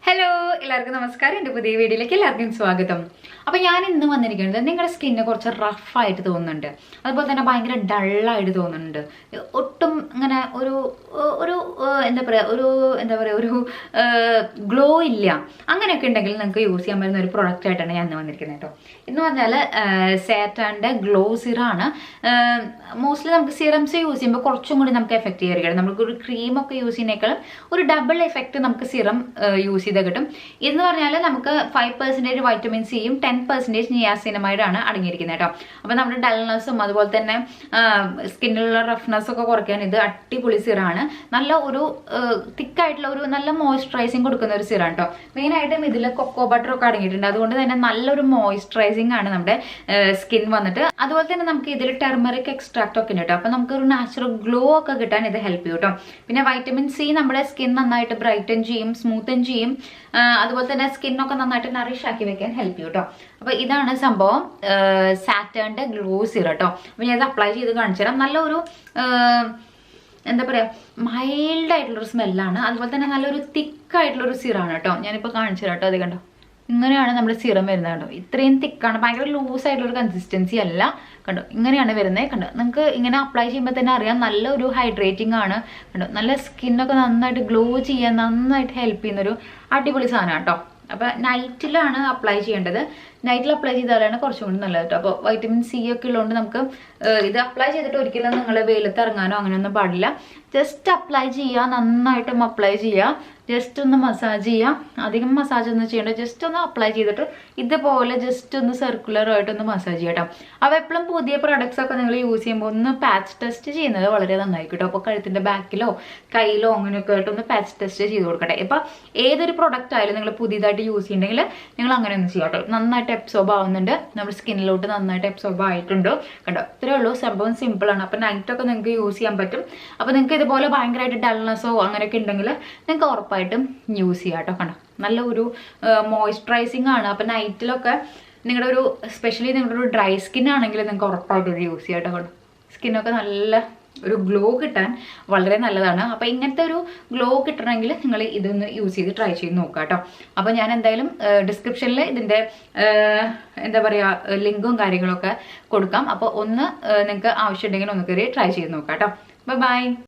Hello എല്ലാവർക്കും നമസ്കാരം. എൻ്റെ പുതിയ വീഡിയോയിലേക്ക് എല്ലാവർക്കും സ്വാഗതം. അപ്പോൾ ഞാൻ ഇന്ന് വന്നിരിക്കുന്നത് നിങ്ങളുടെ സ്കിന്ന് കുറച്ച് റഫായിട്ട് തോന്നുന്നുണ്ട്, അതുപോലെ തന്നെ ഭയങ്കര ഡള്ളായിട്ട് തോന്നുന്നുണ്ട്, ഒട്ടും ഇങ്ങനെ ഒരു ഒരു എന്താ പറയുക ഒരു ഗ്ലോ ഇല്ല, അങ്ങനെയൊക്കെ ഉണ്ടെങ്കിൽ നിങ്ങൾക്ക് യൂസ് ചെയ്യാൻ പറ്റുന്ന ഒരു പ്രൊഡക്റ്റ് ആയിട്ടാണ് ഞാൻ ഇന്ന് വന്നിരിക്കുന്നത് കേട്ടോ. എന്ന് പറഞ്ഞാൽ സാറ്റൻ്റെ ഗ്ലോ സിറാണ്. മോസ്റ്റ്ലി നമുക്ക് സിറംസ് യൂസ് ചെയ്യുമ്പോൾ കുറച്ചും കൂടി നമുക്ക് എഫക്റ്റ് ചെയ്യാറില്ല. നമുക്കൊരു ക്രീമൊക്കെ യൂസ് ചെയ്യുന്നേക്കാളും ഒരു ഡബിൾ എഫക്റ്റ് നമുക്ക് സിറം യൂസ് ചെയ്താൽ കിട്ടും. ഇതെന്ന് പറഞ്ഞാൽ നമുക്ക് 5% വൈറ്റമിൻ സിയും 10% നിയാസിനമൈഡാണ് അടങ്ങിയിരിക്കുന്നത് കേട്ടോ. അപ്പോൾ നമ്മുടെ ഡൾനെസ്സും അതുപോലെ തന്നെ സ്കിന്നിലുള്ള റഫ്നെസ്സും ഒക്കെ കുറയ്ക്കാൻ ഇത് അടിപൊളി സിറാണ്. നല്ല ഒരു തിക്കായിട്ടുള്ള ഒരു നല്ല മോയ്സ്ചറൈസിങ് കൊടുക്കുന്ന ഒരു സിറാണ് കേട്ടോ. മെയിനായിട്ടും ഇതിൽ കൊക്കോ ബട്ടർ ഒക്കെ അടങ്ങിയിട്ടുണ്ട്, അതുകൊണ്ട് തന്നെ നല്ലൊരു മോയ്സ്ചറൈസിങ് ആണ് നമ്മുടെ സ്കിൻ വന്നിട്ട്. അതുപോലെ തന്നെ നമുക്ക് ഇതിൽ ടെർമറിക് എക്സ്ട്രാക്ട് ഒക്കെ ഉണ്ട് കേട്ടോ. അപ്പോൾ നമുക്കൊരു നാച്ചുറൽ ഗ്ലോ ഒക്കെ കിട്ടാൻ ഇത് ഹെൽപ്പ് ചെയ്യും കേട്ടോ. പിന്നെ വൈറ്റമിൻ സി നമ്മുടെ സ്കിൻ നന്നായിട്ട് ബ്രൈറ്റൻ ചെയ്യും, സ്മൂത്തൻ ചെയ്യും, അതുപോലെ തന്നെ സ്കിന്നൊക്കെ നന്നായിട്ട് നറിഷ് ആക്കി വെക്കാൻ ഹെൽപ്പ് ചെയ്യും കേട്ടോ. അപ്പോൾ ഇതാണ് സംഭവം സാറ്റേണിന്റെ ഗ്ലോ സിറ കേട്ടോ. അപ്പോൾ ഞാൻ ഇത് അപ്ലൈ ചെയ്ത് കാണിച്ചു തരാം. നല്ലൊരു എന്താ പറയുക, മൈൽഡ് ആയിട്ടുള്ളൊരു സ്മെല്ലാണ്, അതുപോലെ തന്നെ നല്ലൊരു തിക്കായിട്ടുള്ളൊരു സിറാണ് കേട്ടോ. ഞാനിപ്പോൾ കാണിച്ചു തരാം കേട്ടോ. അത് കണ്ടോ, ഇങ്ങനെയാണ് നമ്മുടെ സിറം വരുന്നത് കണ്ടോ. ഇത്രയും തിക്കാണ്, ഭയങ്കര ലൂസ് ആയിട്ടുള്ളൊരു കൺസിസ്റ്റൻസി അല്ല കണ്ടോ. ഇങ്ങനെയാണ് വരുന്നത് കണ്ടോ. നിങ്ങൾക്ക് ഇങ്ങനെ അപ്ലൈ ചെയ്യുമ്പോൾ തന്നെ അറിയാം നല്ലൊരു ഹൈഡ്രേറ്റിംഗ് ആണ് കണ്ടോ. നല്ല സ്കിന്നൊക്കെ നന്നായിട്ട് ഗ്ലോ ചെയ്യാൻ നന്നായിട്ട് ഹെൽപ്പ് ചെയ്യുന്നൊരു അടിപൊളി സാധനം കേട്ടോ. അപ്പോൾ നൈറ്റിലാണ് അപ്ലൈ ചെയ്യേണ്ടത്. നൈറ്റിൽ അപ്ലൈ ചെയ്താലാണ് കുറച്ചും കൂടി നല്ലത് കേട്ടോ. അപ്പോൾ വൈറ്റമിൻ സി ഒക്കെ ഉള്ളതുകൊണ്ട് നമുക്ക് ഇത് അപ്ലൈ ചെയ്തിട്ട് ഒരിക്കലും നിങ്ങൾ വെയിലത്ത് ഇറങ്ങാനോ അങ്ങനെയൊന്നും പാടില്ല. ജസ്റ്റ് അപ്ലൈ ചെയ്യുക, നന്നായിട്ടും അപ്ലൈ ചെയ്യുക, ജസ്റ്റ് ഒന്ന് മസാജ് ചെയ്യുക. അധികം മസാജ് ഒന്നും ചെയ്യേണ്ട, ജസ്റ്റ് ഒന്ന് അപ്ലൈ ചെയ്തിട്ട് ഇതുപോലെ ജസ്റ്റ് ഒന്ന് സർക്കുലറായിട്ടൊന്ന് മസാജ് ചെയ്യാം കേട്ടോ. അപ്പോൾ എപ്പോഴും പുതിയ പ്രൊഡക്ട്സ് ഒക്കെ നിങ്ങൾ യൂസ് ചെയ്യുമ്പോൾ ഒന്ന് പാച്ച് ടെസ്റ്റ് ചെയ്യുന്നത് വളരെ നന്നായിരിക്കും കേട്ടോ. അപ്പോൾ കഴുത്തിൻ്റെ ബാക്കിലോ കയ്യിലോ അങ്ങനെയൊക്കെ ആയിട്ട് ഒന്ന് പാച്ച് ടെസ്റ്റ് ചെയ്ത് കൊടുക്കട്ടെ. ഇപ്പോൾ ഏതൊരു പ്രൊഡക്റ്റ് ആയാലും നിങ്ങൾ പുതിയതായിട്ട് യൂസ് ചെയ്യുന്നുണ്ടെങ്കിൽ നിങ്ങൾ അങ്ങനെ ഒന്ന് ചെയ്യാം കേട്ടോ. നന്നായിട്ട് അബ്സോർബ് ആവുന്നുണ്ട്, നമ്മുടെ സ്കിന്നിലോട്ട് നന്നായിട്ട് അബ്സോർബ് ആയിട്ടുണ്ട് കണ്ടോ. ഇത്രയേ ഉള്ളൂ, സംഭവം സിമ്പിളാണ്. അപ്പോൾ നൈറ്റൊക്കെ നിങ്ങൾക്ക് യൂസ് ചെയ്യാൻ പറ്റും. അപ്പോൾ നിങ്ങൾക്ക് ഇതുപോലെ ഭയങ്കരമായിട്ട് ഡൾനെസ്സോ അങ്ങനെയൊക്കെ ഉണ്ടെങ്കിൽ നിങ്ങൾക്ക് ഉറപ്പായിട്ടും യൂസ് ചെയ്യാം കേട്ടോ. കണ്ടോ, നല്ല ഒരു മോയ്സ്ചറൈസിങ് ആണ്. അപ്പോൾ നൈറ്റിലൊക്കെ നിങ്ങളുടെ ഒരു സ്പെഷ്യലി നിങ്ങളുടെ ഒരു ഡ്രൈ സ്കിൻ ആണെങ്കിൽ നിങ്ങൾക്ക് ഉറപ്പായിട്ടും ഇത് യൂസ് ചെയ്യാം കേട്ടോ. കണ്ടോ, സ്കിന്നൊക്കെ നല്ല ഒരു ഗ്ലോ കിട്ടാൻ വളരെ നല്ലതാണ്. അപ്പോൾ ഇങ്ങനത്തെ ഒരു ഗ്ലോ കിട്ടണമെങ്കിൽ നിങ്ങൾ ഇതൊന്ന് യൂസ് ചെയ്ത് ട്രൈ ചെയ്ത് നോക്കുക കേട്ടോ. അപ്പോൾ ഞാൻ എന്തായാലും ഡിസ്ക്രിപ്ഷനിൽ ഇതിൻ്റെ എന്താ പറയുക ലിങ്കും കാര്യങ്ങളൊക്കെ കൊടുക്കാം. അപ്പോൾ ഒന്ന് നിങ്ങൾക്ക് ആവശ്യമുണ്ടെങ്കിൽ ഒന്ന് കയറി ട്രൈ ചെയ്ത് നോക്കാം കേട്ടോ. ബൈ.